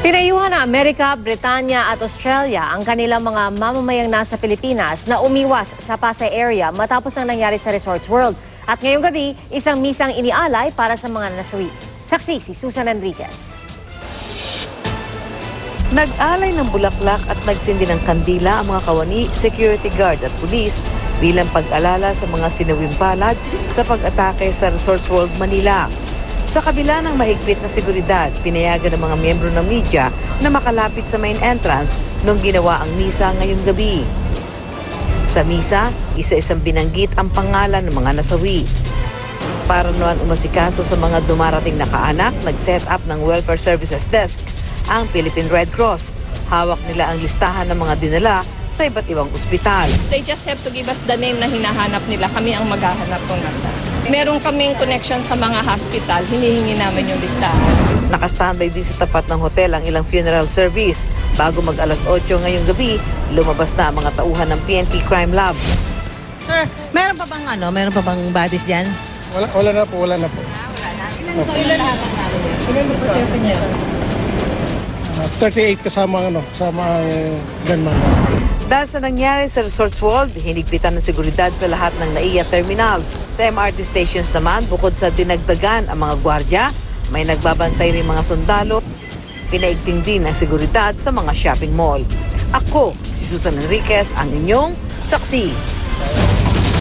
Pinayuhan ng Amerika, Britanya at Australia ang kanilang mga mamamayang nasa Pilipinas na umiwas sa Pasay area matapos ang nangyari sa Resorts World. At ngayong gabi, isang misang inialay para sa mga nasawi. Saksi si Susan Enriquez. Nag-alay ng bulaklak at nagsindi ng kandila ang mga kawani, security guard at pulis bilang pag-alala sa mga sinawing palad sa pag-atake sa Resorts World, Manila. Sa kabila ng mahigpit na seguridad, pinayagan ng mga miyembro ng media na makalapit sa main entrance nung ginawa ang misa ngayong gabi. Sa misa, isa-isang binanggit ang pangalan ng mga nasawi. Para naman umasikaso sa mga dumarating na kaanak, nag-set up ng Welfare Services Desk ang Philippine Red Cross. Hawak nila ang listahan ng mga dinala sa iba't ibang ospital. They just have to give us the name na hinahanap nila. Kami ang maghahanap kung nasa. Meron kaming connection sa mga hospital. Hinihingi namin yung listahan. Nakastandby din sa tapat ng hotel ang ilang funeral service. Bago mag-alas 8 ngayong gabi, lumabas na ang mga tauhan ng PNP Crime Lab. Sir, meron pa bang bodies diyan? Wala na po. Wala na. Ilan lahat ang naroon? Ilan na proseso niya? 38 kasama ang gunman. Dahil sa nangyari sa Resorts World, hinigpitan ng seguridad sa lahat ng NAIA terminals. Sa MRT stations naman, bukod sa dinagdagan ang mga gwardya, may nagbabantay rin mga sundalo. Pinaigting din ang seguridad sa mga shopping mall. Ako, si Susan Enriquez, ang inyong saksi.